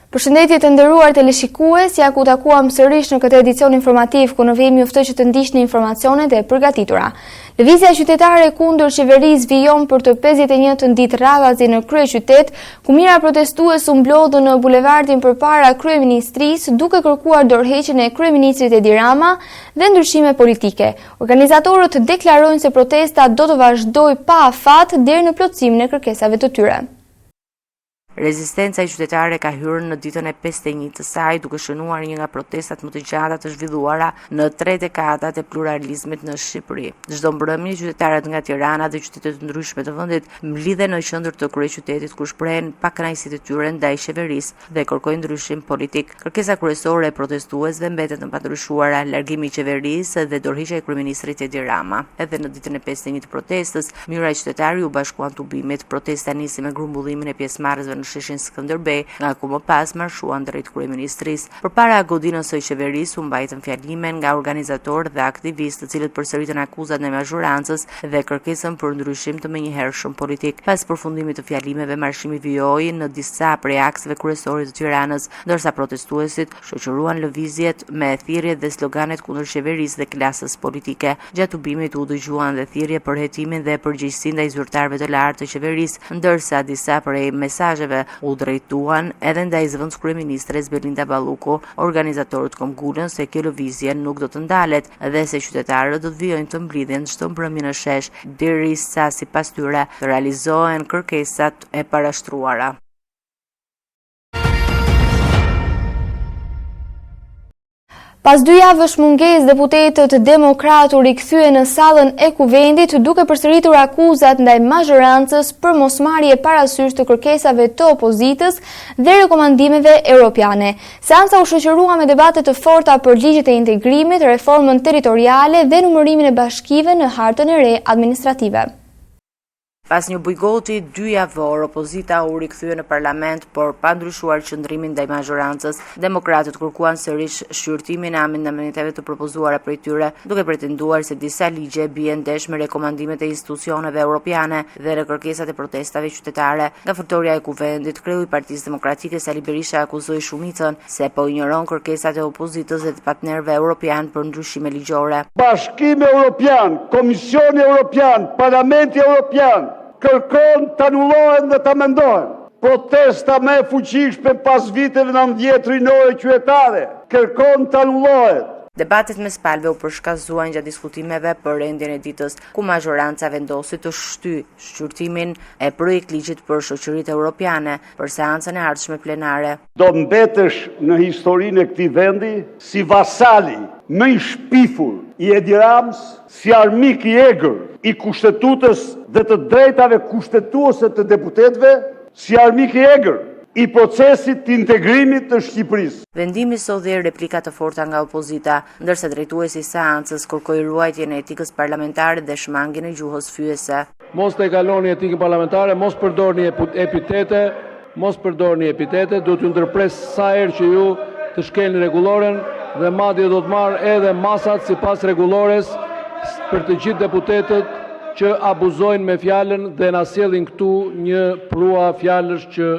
Përshëndetje të nderuar teleshikues, ja ku takuam sërish në këtë edicion informativ ku në vemi juftoj që të ndiqni informacionet e përgatitura. Lëvizja qytetare kundër qeverisë vijon për të 51 ditë radhazi në kryeqytet, ku mijëra protestues u mblodhën në bulevardin përpara kryeministrisë duke kërkuar dorëheqjen e kryeministrit Edi Rama dhe ndryshime politike. Organizatorët deklarojnë se protesta do të vazhdojë pa afat deri në plotësimin e kërkesave të tyre. Rezistenca qytetare ka hyrë në ditën e 51 të saj, duke shënuar një nga protestat më të gjata të zhvilluara në 3 dekadat e pluralizmit në Shqipëri. Çdo mbrëmje qytetarët nga Tirana dhe qytete të ndryshme të vendit mblidhen në qendër të kryeqytetit ku shprehen pakënaqësitë e tyre ndaj qeverisë dhe kërkojnë ndryshim politik. Kërkesa kryesore e protestuesve mbetet në pandryshuara, largimi i qeverisë dhe dorëheqja e kryeministrit Edi Rama. Edhe në ditën e 51 të protestës, mijëra qytetarë u bashkuan tubimit. Protesta nisi me grumbullimin e pjesëmarrësve në sheshin Skënderbej, nga ku më pas marshuan drejt kryeministrisë. Përpara godinës së qeverisë u mbajtën fjalime nga organizatorë dhe aktivistë, të cilët përsëritën akuzat në majorancës dhe kërkesën për ndryshim të menjëhershëm politik. Pas përfundimit të fjalimeve, marshimi vijoi në disa prej akseve kryesore të Tiranës, ndërsa protestuesit shoqëruan lëvizjet me thirrje dhe sloganet kundër qeverisë dhe klasës politike. Gjatë tubimit u dëgjuan dhe thirrje për hetimin dhe përgjegjësinë ndaj zyrtarëve të lartë të qeverisë, ndërsa disa prej mesazheve u drejtuan edhe ndaj zëvendës kryeministres Belinda Balluku. Organizatorët këmbgulën se kjo lëvizje nuk do të ndalet dhe se qytetarët do të vijojnë të mblidhen çdo mbrëmje në shesh derisa sipas tyre të realizohen kërkesat e parashtruara. Pas 2 javësh mungesë, deputetët demokratë u rikthyen në sallën e Kuvendit duke përsëritur akuzat ndaj mazhorancës për mosmarrje parasysh të kërkesave të opozitës dhe rekomandimeve europiane. Seanca u shoqërua me debate të forta për ligjet e integrimit, reformën territoriale dhe numërimin e bashkive në hartën e re administrative. Pas një bujgoti 2 javor, opozita u rikthye në parlament, por pa ndryshuar qëndrimin ndaj mazhorancës. Demokratët kërkuan sërish shqyrtimin e amendamenteve të propozuara prej tyre, duke pretenduar se disa ligje bien ndesh me rekomandimet e institucioneve europiane dhe në kërkesat e protestave qytetare. Nga fërtorja e Kuvendit, kreu i Partisë Demokratike Sali Berisha akuzoi shumicën se po injoron kërkesat e opozitës dhe të partnerëve europian për ndryshime ligjore. Bashkimi Europian, Komisioni Europian, Parlamenti Europian kërkon të anullohen dhe të amendohen. Protesta me fuqishme pas viteve 90 rinore qytetare kërkon të anullohet. Debatet mes palëve u përshkazuan gjatë diskutimeve për rendjen e ditës, ku mazhoranca vendosi të shqyrtimin e projekt ligjit për shoqëritë europiane për seancën e ardhshme plenare. Do mbetesh në historinë e këtij vendi si vasali më i shpifur i Edi Ramës, si armik i egër i kushtetutës dhe të drejtave kushtetuese të deputetëve, si armik i egër i procesit të integrimit të Shqipërisë. Vendimi sodhi replika të forta nga opozita, ndërsa drejtuesi i seancës kërkoi ruajtjen e etikës parlamentare dhe shmangjen e gjuhës fyese. Mos të kaloni etikën parlamentare, mos përdorni epitete, do t'ju ndërpres sa herë që ju të shkelni rregulloren dhe madje do të marrë edhe masat sipas rregullores për të gjithë deputetët që abuzojnë me fjalën dhe na sjellin këtu një prua fjalësh që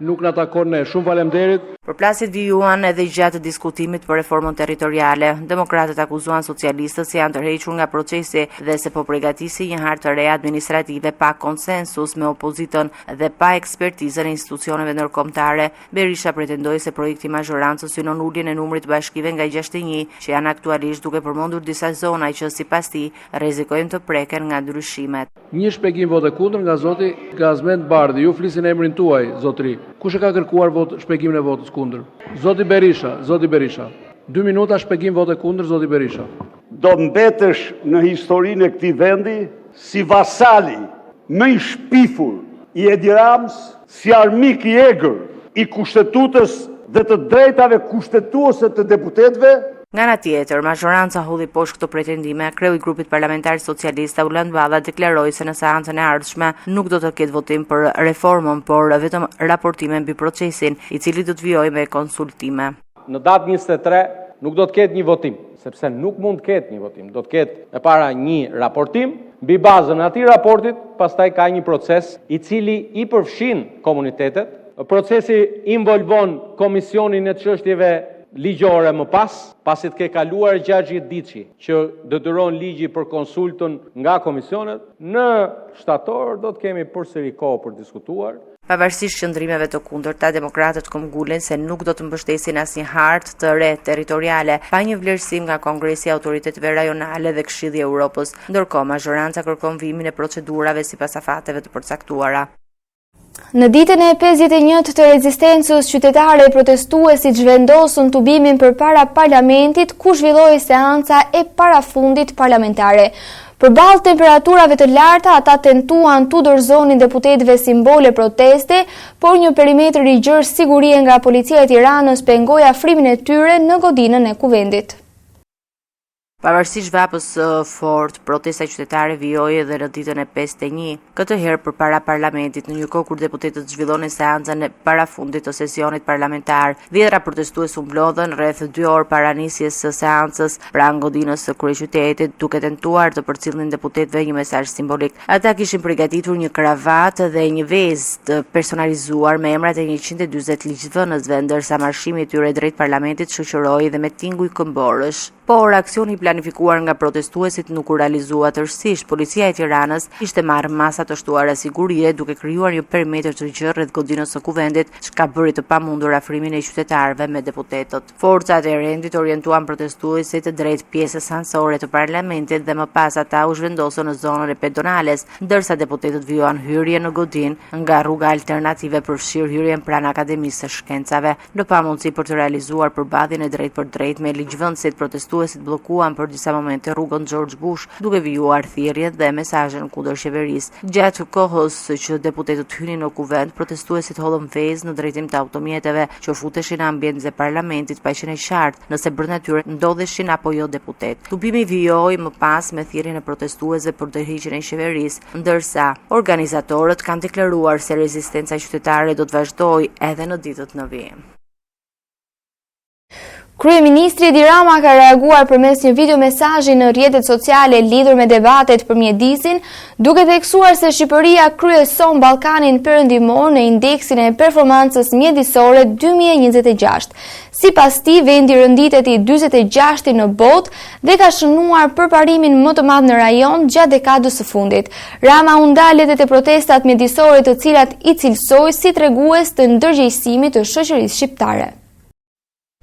nuk na takon ne. Shumë faleminderit. Përplasjet vijuan edhe gjatë diskutimit për reformën territoriale. Demokratët akuzuan socialistët se janë tërhequr nga procesi dhe se po përgatisin një hartë të re administrative pa konsensus me opozitën dhe pa ekspertizën e institucioneve ndërkombëtare. Berisha pretendoi se projekti i mazhorancës synon uljen e numrit të bashkive nga 61, që janë aktualisht, duke përmendur disa zona që sipas tij rrezikojnë të preken nga ndryshimet. Një shpjegim vote kundër nga zoti Gazmend Bardhi. Ju flisin emrin tuaj, zotri. Kush e ka kërkuar shpjegimin e votës kundër? Zoti Berisha. 2 minuta shpjegim vote kundër, zoti Berisha. Do mbetesh në historinë e këtij vendi si vasali më i shpifur i Edi Ramës, si armik i egër i kushtetutës dhe të drejtave kushtetuese të deputetëve. Nga ana tjetër, mazhoranca hodhi poshtë këto pretendime. Kreu i grupit parlamentar socialist Auland Valla deklaroi se në seancën e ardhshme nuk do të ketë votim për reformën, por vetëm raportime mbi procesin, i cili do të vijojë me konsultime. Në datë 23 nuk do të ketë një votim, sepse nuk mund të ketë një votim. Do të ketë e para një raportim, mbi bazën e atij raportit, pastaj ka një proces i cili i përfshin komunitetet, Procesi involvon Komisionin e Çështjeve Ligjore më pas, pasi të ke kaluar 60 ditë që detyron ligji për konsultën nga komisionet, në shtator do të kemi përsëri kohë për diskutuar. Pavarësisht qëndrimeve të kundërta, demokratët këmbgulin se nuk do të mbështesin asnjë hartë të re territoriale pa një vlerësim nga Kongresi i Autoriteteve Rajonale dhe Këshilli i Evropës, ndërkohë mazhoranca kërkon vimin e procedurave sipas afateve të përcaktuara. Në ditën e 51 të rezistencës qytetare, protestuesit zhvendosën tubimin përpara parlamentit ku zhvilloi seanca e parafundit parlamentare. Përballë temperaturave të larta, ata tentuan tu dorëzonin deputetëve simbole proteste, por një perimetër i gjerë sigurie nga policia e Tiranës pengoi afrimin e tyre në godinën e kuvendit. Pavarësisht vapës së fortë, protesta qytetare vijoi edhe në ditën e 51, këtë herë përpara parlamentit, në një kohë kur deputetët zhvillonin seancën e parafundit të sesionit parlamentar. Dhjetra protestues u mblodhen rreth 2 orë para nisjes së seancës pranë godinës së kryeqytetit, duke tentuar të përcjellnin deputetëve një mesazh simbolik. Ata kishin përgatitur një kravatë dhe një vezë të personalizuar me emrat e 140 ligjvënësve, ndërsa marshimi i tyre drejt parlamentit shoqëroi dhe me tinguj këmborësh. Por aksioni planifikuar nga protestuesit nuk u realizua tërësisht. Policia e Tiranës ishte marrë masa të shtuara sigurie duke krijuar një perimetër të gjerë rreth godinës së kuvendit, çka bëri të pamundur afrimin e qytetarëve me deputetët. Forcat e rendit orientuan protestuesit drejt pjesës ansore të parlamentit dhe më pas ata u zhvendosën në zonën e pedonales, ndërsa deputetët vijuan hyrje në godinë nga rruga alternative përfshirë hyrjen pranë Akademisë së Shkencave. Në pamundësi për të realizuar përballjen e drejt për drejt me ligjvënësit, protestuesit bllokuan për disa momente rrugën George Bush, duke vijuar thirrjet dhe mesazhen kundër qeverisë. Gjatë kohës që deputetët hynin në kuvend, protestuesit hollën vezë në drejtim të automjeteve që futeshin në ambientin e parlamentit, pa qenë qartë nëse brenda tyre ndodheshin apo jo deputet. Tubimi vijoi më pas me thirrjen e protestuesve për tërhiqjen e qeverisë, ndërsa organizatorët kanë deklaruar se rezistenca qytetare do të vazhdojë edhe në ditët në vijim. Kryeministri Edi Rama ka reaguar përmes një video mesazhi në rrjetet sociale lidhur me debatet për mjedisin, duke theksuar se Shqipëria kryeson Ballkanin Perëndimor në indeksin e performancës mjedisore 2026. Sipas tij, vendi rënditet i 46 në botë dhe ka shënuar përparimin më të madh në rajon gjatë dekadës së fundit. Rama u nda letët e protestat mjedisore, të cilat i cilësoi si tregues të ndërgjegjësimit të shoqërisë shqiptare.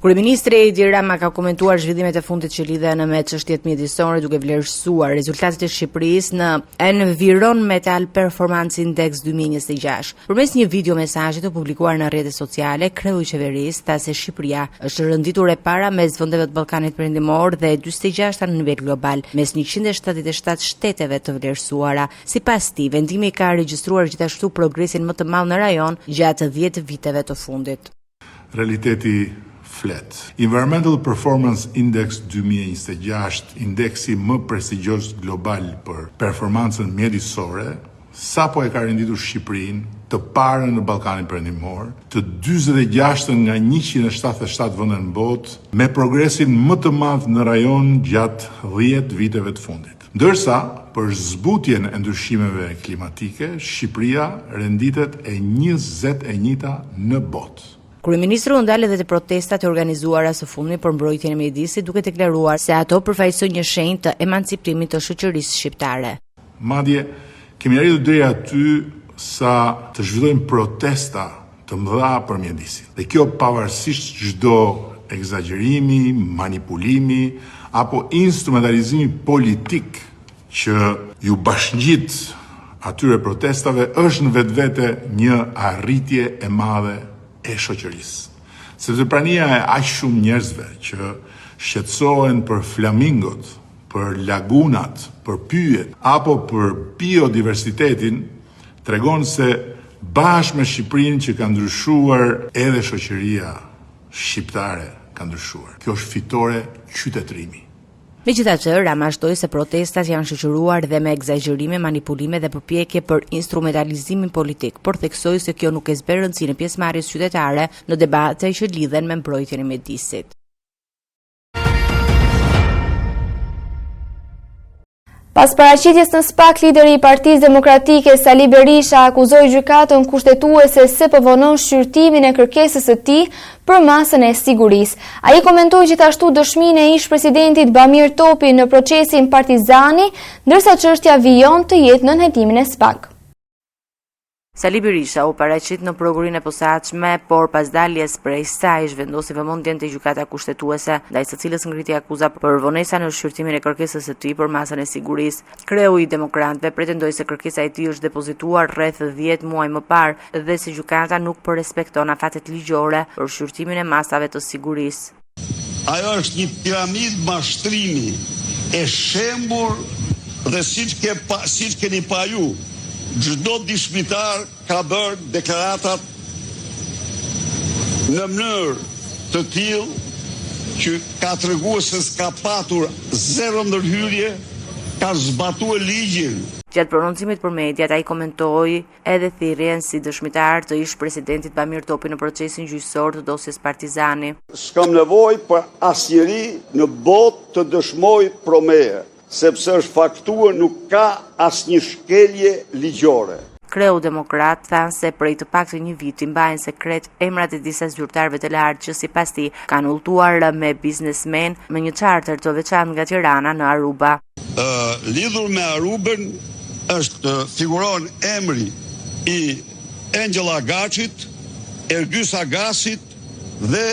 Kryeministri Edi Rama ka komentuar zhvillimet e fundit që lidhen me çështjet mjedisore, duke vlerësuar rezultatet e Shqipërisë në Environmental Performance Index 2026. Përmes një video mesazhi të publikuar në rrjetet sociale, kreu i qeverisë tha se Shqipëria është rënditur e para mes vendeve të Ballkanit Perëndimor dhe 46 në nivel global, mes 177 shteteve të vlerësuara. Sipas tij, vendimi ka regjistruar gjithashtu progresin më të madh në rajon gjatë 10 viteve të fundit. Realiteti flet. Environmental Performance Index 2026, indeksi më prestigjos global për performancën mjedisore, sapo e ka renditur Shqipërinë të parën në Ballkanin Perëndimor, të 46 nga 177 vende në botë, me progresin më të madh në rajon gjatë 10 viteve të fundit. Ndërsa, për zbutjen e ndryshimeve klimatike, Shqipëria renditet e 21-ta në botë. Kryeministri u ndal edhe te protestat e organizuara së fundmi për mbrojtjen e mjedisit, duke deklaruar se ato përfaqësojnë një shenjë të emancipimit të shoqërisë shqiptare. Madje kemi arritur deri aty sa të zhvillojmë protesta të mëdha për mjedisin. Dhe kjo pavarësisht çdo egzagerimi, manipulimi apo instrumentalizimi politik që ju bashngjit atyre protestave është në vetvete një arritje e madhe e shoqërisë. Sepse prania e aq shumë njerëzve që shqetësohen për flamingot, për lagunat, për pyjet apo për biodiversitetin, tregon se bashkë me Shqipërinë që ka ndryshuar edhe shoqëria shqiptare ka ndryshuar. Kjo është fitore qytetërimi. Megjithatë, Rama shtoi se protestat janë shoqëruar dhe me egzagjerime, manipulime dhe përpjekje për instrumentalizimin politik, por theksoi se kjo nuk e zber rëndësinë e pjesëmarrjes qytetare në debate që lidhen me mbrojtjen e mjedisit. Pas paraqitjes në SPAK, lideri i Partisë Demokratike Sali Berisha akuzoi gjykatën kushtetuese se po vonon shqyrtimin e kërkesës së tij për masën e sigurisë. Ai komentoi gjithashtu dëshminë e ish-presidentit Bamir Topi në procesin Partizani, ndërsa çështja vijon të jetë nën hetimin e SPAK. Sali Berisha u paraqit në prokurin e posaçme, por pas daljes prej saj zhvendosi vëmendjen te gjykata kushtetuese, ndaj së cilës ngriti akuza për vonesa në shqyrtimin e kërkesës së tij për masën e sigurisë. Kreu i Demokratëve pretendoi se kërkesa e tij është depozituar rreth 10 muaj më parë dhe se gjykata nuk po respekton afatet ligjore për shqyrtimin e masave të sigurisë. Ajo është një piramidë mashtrimi e shembur dhe siç keni pa ju. Çdo dëshmitar ka bërë deklaratat në mënyrë të tillë që ka treguar se s'ka patur zero ndërhyrje, ka zbatuar ligjin. Gjatë prononcimit për mediat, ai komentoi edhe thirrjen si dëshmitar të ish-presidentit Bamir Topi në procesin gjyqësor të dosjes Partizani. S'kam nevojë për asnjëri në botë të dëshmoj pro meje, sepse është faktuar, nuk ka asnjë shkelje ligjore. Kreu Demokrat thanë se prej të paktën një viti mbajnë sekret emrat e disa zyrtarëve të lartë që sipas tij kanë udhëtuar me biznesmen me një charter të veçantë nga Tirana në Aruba. Lidhur me Arubën figuron emri i Angel Agachit, Ergys Agasit dhe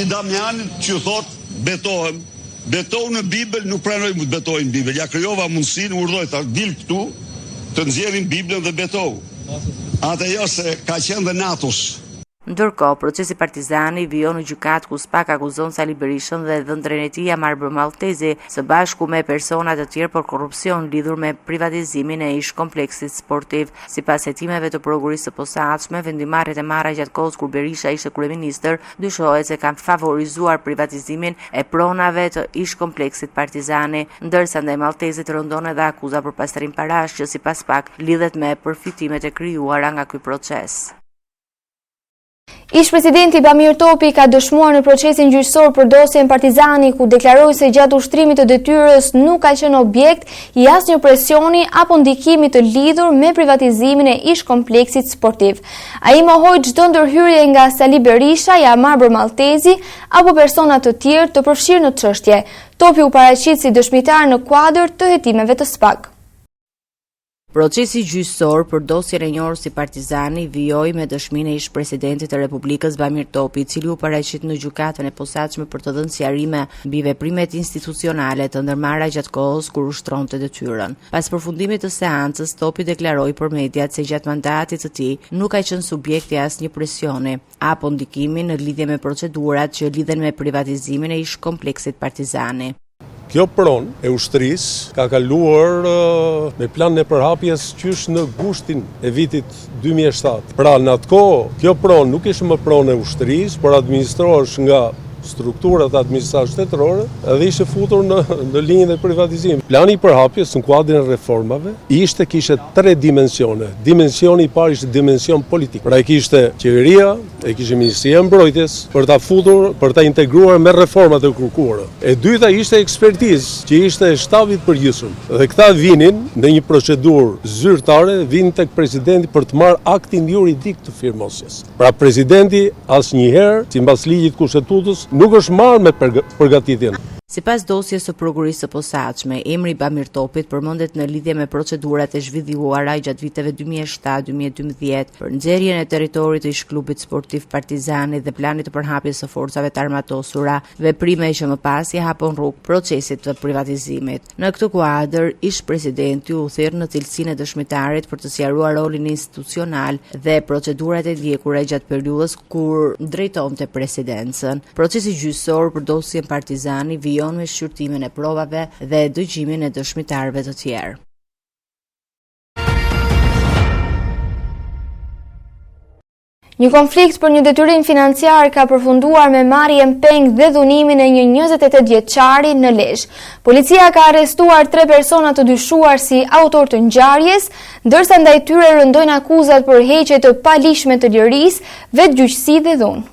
i Damianit që thot betohem. Betohu në Bibël, nuk pranojmë të betojnë në Bibël. Ja krijova mundësinë, urdhoj ta dil këtu, të nxjerrin Biblën dhe betohu. Atë jo se ka qenë dhe Natos. Ndërkohë, procesi Partizani vijon në gjykatë ku SPAK akuzon Sali Berishën dhe dhëndren e tij Amar Maltezi së bashku me persona të tjerë për korrupsion lidhur me privatizimin e ish kompleksit sportiv. Sipas hetimeve të prokurisë së posaçme, vendimarrjet e marra gjatë kohës kur Berisha ishte kryeministër dyshohet se kanë favorizuar privatizimin e pronave të ish kompleksit Partizani, ndërsa ndaj Maltezit rëndon edhe akuza për pastrim parash që sipas SPAK lidhet me përfitimet e krijuara nga ky proces. Ish-presidenti Bamir Topi ka dëshmuar në procesin gjyqësor për dosjen Partizani, ku deklaroi se gjatë ushtrimit të detyrës nuk ka qenë objekt i asnjë presioni apo ndikimi të lidhur me privatizimin e ish kompleksit sportiv. Ai mohoi çdo ndërhyrje nga Sali Berisha, Amar Maltezi apo persona të tjerë të përfshirë në çështje. Topi u paraqit si dëshmitar në kuadër të hetimeve të SPAK. Procesi gjyqësor për dosjen e njohur si Partizani vijoi me dëshminë e ish-presidentit të Republikës Bamir Topi, i cili u paraqit në gjykatën e posaçme për të dhënë sqarime mbi veprimet institucionale të ndërmarra gjatë kohës kur ushtronte detyrën. Pas përfundimit të seancës, Topi deklaroi për mediat se gjatë mandatit të tij nuk ka qenë subjekt i asnjë presioni apo ndikimi në lidhje me procedurat që lidhen me privatizimin e ish kompleksit Partizani. Kjo pronë e ushtrisë ka kaluar me planin e përhapjes qysh në gushtin e vitit 2007. Pra në atë kohë, kjo pronë nuk ishte më pronë e ushtrisë, por administrohesh nga strukturat administrative shtetërore dhe ishte futur në linjën e privatizimit. Plani i përhapjes në kuadrin e reformave kishte 3 dimensione. Dimensioni i parë ishte dimension politik. Pra e kishte qeveria, e kishte Ministria e Mbrojtjes për ta futur, për ta integruar me reformat e kërkuara. E dyta ishte ekspertizë, që ishte shtabit përgjithshëm. Dhe këta vinin në një procedurë zyrtare, vinin tek presidenti për të marrë aktin juridik të firmosjes. Pra presidenti asnjëherë, sipas ligjit kushtetutës, nuk është marrë me përgatitjen. Sipas dosjes së prokurisë së posaçme, emri Bamir Topit përmendet në lidhje me procedurat e zhvilluara gjatë viteve 2007-2012 për nxjerrjen e territorit të ish-klubit sportiv Partizani dhe planit të përhapjes së forcave të armatosura, veprime që më pas i hapën rrugë procesit të privatizimit. Në këtë kuadër, ish-presidenti u thirr në cilësinë e dëshmitarit për të sqaruar rolin institucional dhe procedurat e ndjekura gjatë periudhës kur drejtonte presidencën. Procesi gjyqësor për dosjen Partizani me shqyrtimin e provave dhe dëgjimin e dëshmitarëve të tjerë. Një konflikt për një detyrim financiar ka përfunduar me marrjen peng dhe dhunimin e një 28 vjeçari në Lezhë. Policia ka arrestuar 3 persona të dyshuar si autor të ngjarjes, ndërsa ndaj tyre rëndojnë akuzat për heqje të palishme të lirisë, vetgjyqësi dhe dhunë.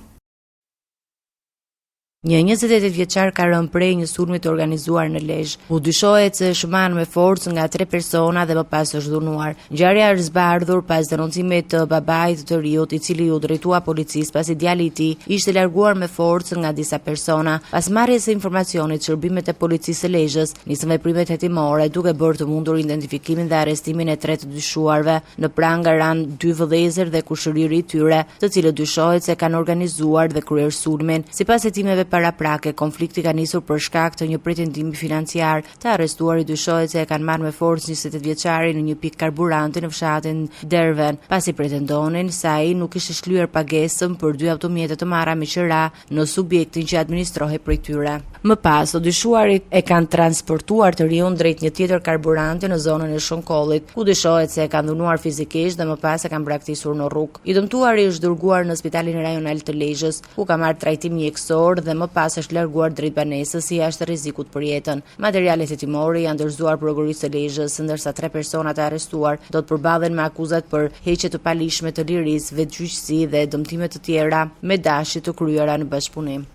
Një 28 vjeçar ka rënë prej një sulmi të organizuar në Lezhë. U dyshohet se është marrë me forcë nga 3 persona dhe më pas është dhunuar. Ngjarja është zbardhur pas denoncimit të babait të riut, i cili u drejtua policisë pasi djali i tij ishte larguar me forcë nga disa persona. Pas marrjes së informacionit, shërbimet e policisë së Lezhës nisën veprimet hetimore duke bërë të mundur identifikimin dhe arrestimin e 3 të dyshuarve. Në pranë ranë 2 vëllezër dhe kushëriri i tyre, të cilët dyshohet se kanë organizuar dhe kryer sulmin. Sipas hetimeve paraprake, konflikti ka nisur për shkak të një pretendimi financiar. Të arrestuari dyshohet se e kanë marrë me forcë 28 vjeçarin në një pikë karburanti në fshatin Derven, pasi pretendonin se ai nuk kishte shlyer pagesën për 2 automjete të marra me qira në subjektin që administrohej prej tyre. Më pas, të dyshuarit e kanë transportuar të riun drejt një tjetër karburanti në zonën e Shonkollit, ku dyshohet se e kanë dhunuar fizikisht dhe më pas e kanë braktisur në rrugë. I dëmtuari është dërguar në Spitalin Rajonal të Lezhës, ku ka marrë trajtim mjekësor dhe më pas është larguar drejt banesës si jashtë rrezikut për jetën. Materialet hetimore janë dorëzuar prokurorisë së Lezhës, ndërsa 3 persona të arrestuar do të përballen me akuzat për heqje të palishme të lirisë, vetgjyqësi dhe dëmtime të tjera me dashje të kryera në bashkëpunim.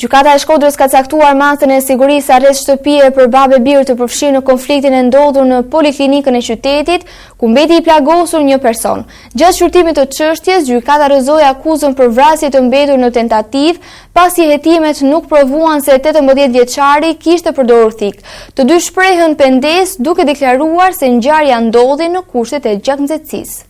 Gjykata e Shkodrës ka caktuar masën e sigurisë arrest shtëpie për babë e birë të përfshirë në konfliktin e ndodhur në poliklinikën e qytetit, ku mbeti i plagosur një person. Gjatë shurtimit të çështjes, gjykata rrëzoi akuzën për vrasje të mbetur në tentativë, pasi hetimet nuk provuan se 18 vjeçari kishte përdorur thik. Të dy shprehën pendes duke deklaruar se ngjarja ndodhi në kushtet e gjaknxehtësisë.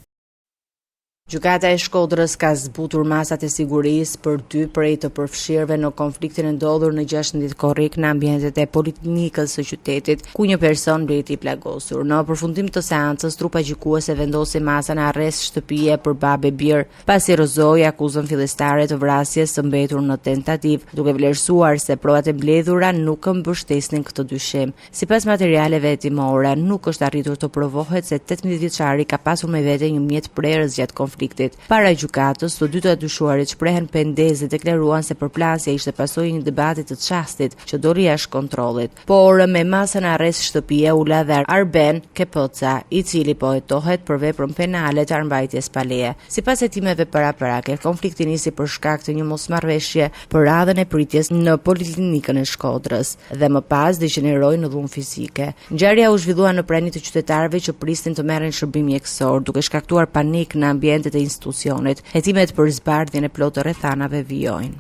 Gjykata e Shkodrës ka zbutur masat e sigurisë për 2 prej të përfshirëve në konfliktin e ndodhur në 16 korrik në ambientet e poliklinikës së qytetit, ku një person mbeti i plagosur. Në përfundim të seancës, trupa gjykuese vendosi masën e arrest shtëpie për babë e birë, pasi rrëzoi akuzën fillestare të vrasjes së mbetur në tentativë, duke vlerësuar se provat e mbledhura nuk mbështesnin këtë dyshim. Sipas materialeve hetimore, nuk është arritur të provohet se 18 vjeçari ka pasur me vete një mjet prerës gjatë konfliktit. Para gjykatës, të dy të dyshuarit shprehen pendes dhe deklaruan se përplasja ishte pasojë një debati të çastit që doli jashtë kontrollit. Por me masën e arrest shtëpie u la dhe Arben Kepoca, i cili po hetohet për veprën penale të armbajtjes pa leje. Sipas hetimeve paraprake, konflikti nisi për shkak të një mosmarrveshje për radhën e pritjes në poliklinikën e Shkodrës dhe më pas degeneroi në dhunë fizike. Ngjarja u zhvillua në prani të qytetarëve që prisnin të merren shërbim mjekësor, duke shkaktuar panik në ambientet e institucionit. Hetimet për zbardhjen e plotë të rrethanave vijojnë.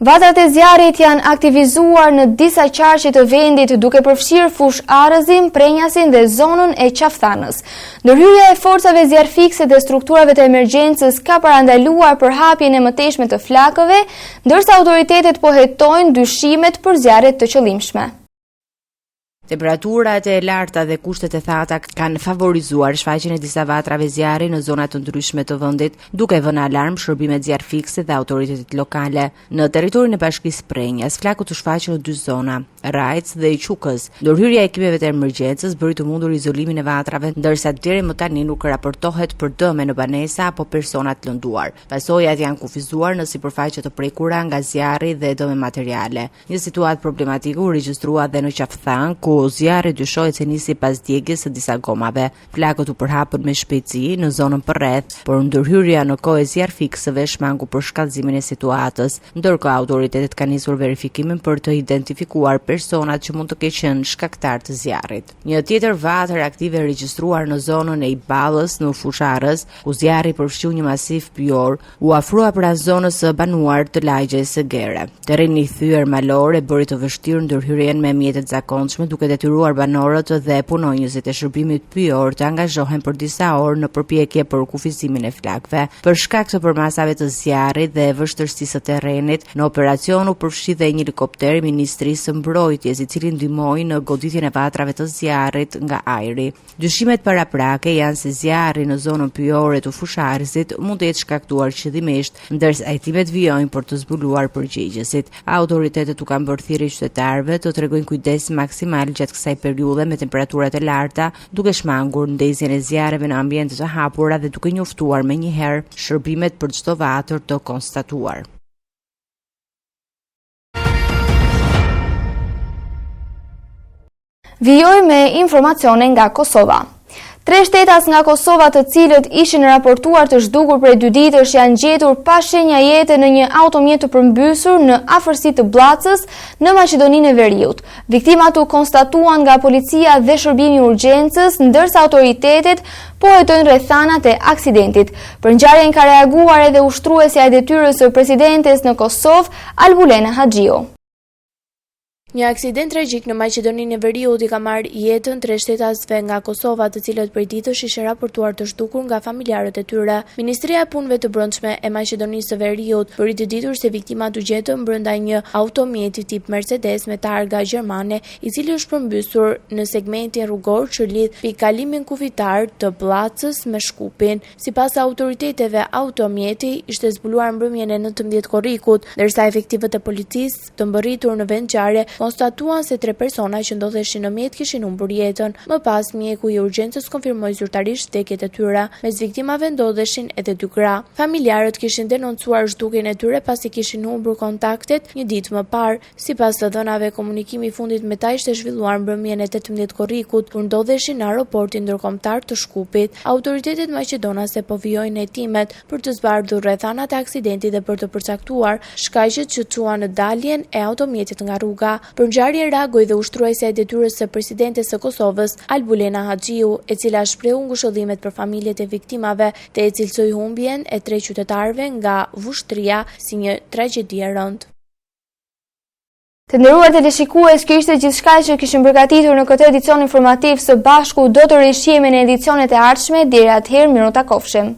Vatrat e zjarrit janë aktivizuar në disa qarqe të vendit, duke përfshirë fush Arëzin, Prenjasin dhe zonën e Qafthanës. Ndërhyrja e forcave zjarfikse dhe strukturave të emergjencës ka parandaluar përhapjen e mëtejshme të flakëve, ndërsa autoritetet po hetojnë dyshimet për zjarret të qëllimshme. Temperaturat e larta dhe kushtet e thata kanë favorizuar shfaqjen e disa vatrave zjarri në zona të ndryshme të vendit, duke vënë alarm shërbimet zjarfikse dhe autoritetet lokale. Në territorin e bashkisë Prenjas, flakët u shfaqën në 2 zona, Rajc dhe Qukës. Ndërhyrja e ekipeve të emergjencës bëri të mundur izolimin e vatrave, ndërsa deri më tani nuk raportohet për dëme në banesa apo persona të lënduar. Pasojat janë kufizuar në sipërfaqe të prekura nga zjarri dhe dëme materiale. Një situatë problematike u regjistrua dhe në Qafthan, ku zjarri dyshohet se nisi pas djegjes së disa gomave. Flakët u përhapën me shpejtësi në zonën përreth, por ndërhyrja në kohë zjarfiksëve shmangu për shkallëzimin e situatës, ndërkohë autoritetet kanë nisur verifikimin për të identifikuar personat që mund të kenë qenë shkaktar të zjarrit. Një tjetër vatër aktive regjistruar në zonën e Iballës në Fusharës, ku zjarri përfshiu një masiv pyjor, u afrua pranë zonës së banuar të lagjes së Gere. Terreni i thyer malor e bëri të vështirë ndërhyrjen me mjetet zakonshme, duke detyruar banorët dhe punonjësit e shërbimit pyjor të angazhohen për disa orë në përpjekje për kufizimin e flakëve. Për shkak të përmasave të zjarrit dhe vështirësisë së terrenit, në operacion u përfshi dhe një helikopter i Ministrisë së Mbrojtjes, i cili ndihmoi në goditjen e vatrave të zjarrit nga ajri. Dyshimet paraprake janë se zjarri në zonën pyjore të Fusharizit mund të jetë shkaktuar qëllimisht, ndërsa hetimet vijojnë për të zbuluar përgjigjesit. Autoritetet u kanë bërë thirrje qytetarëve të tregojnë kujdes maksimal gjatë kësaj periudhe me temperaturat e larta, duke shmangur ndezjen e zjarreve në ambiente të hapura dhe duke njoftuar menjëherë shërbimet për çdo vatër të konstatuar. Vijoj me informacione nga Kosova. 3 shtetas nga Kosova të cilët ishin raportuar të zhdukur prej 2 ditësh janë gjetur pa shenja jete në një automjet të përmbysur në afërsi të Bllacës në Maqedoninë e Veriut. Viktimat u konstatuan nga policia dhe shërbimi i urgjencës, ndërsa autoritetet po hetojnë rrethanat e aksidentit. Për ngjarjen ka reaguar edhe ushtruesja e detyrës së presidentes në Kosovë, Albulena Haxhiu. Një aksident tragjik në Maqedoninë e Veriut i ka marrë jetën 3 shtetasve nga Kosova, të cilët prej ditësh ishin raportuar të zhdukur nga familjarët e tyre. Ministria e Punëve të Brendshme e Maqedonisë së Veriut bëri të ditur se viktimat u gjetën brenda një automjeti tip Mercedes me targa gjermane, i cili është përmbysur në segmentin rrugor që lidh pikalimin kufitar të Bllacës me Shkupin. Sipas autoriteteve, automjeti ishte zbuluar mbrëmjen e 19 korrikut, ndërsa efektivët e policisë të mbërritur në vend ngjarje konstatuan se 3 persona që ndodheshin në mjet kishin humbur jetën. Më pas, mjeku i urgjencës konfirmoi zyrtarisht vdekjet e tyre. Mes viktimave ndodheshin edhe 2 gra. Familjarët kishin denoncuar zhdukjen e tyre pasi kishin humbur kontaktet një ditë më parë. Sipas të dhënave, komunikimi i fundit me ta ishte zhvilluar mbrëmjen e 18 korrikut, kur ndodheshin në aeroportin ndërkombëtar të Shkupit. Autoritetet maqedonase po vijojnë hetimet për të zbardhur rrethanat e aksidentit dhe për të përcaktuar shkaqet që çuan në daljen e automjetit nga rruga. Për ngjarjen reagoi dhe ushtruesja e detyrës së presidentes së Kosovës, Albulena Haxhiu, e cila shprehu ngushëllimet për familjet e viktimave dhe e cilësoi humbjen e 3 qytetarëve nga Vushtrria si një tragjedi e rëndë. Të nderuar teleshikues, kjo ishte gjithçka që kishim përgatitur në këtë edicion informativ. Së bashku do të rishihemi në edicionet e ardhshme. Deri atëherë, miru takofshim.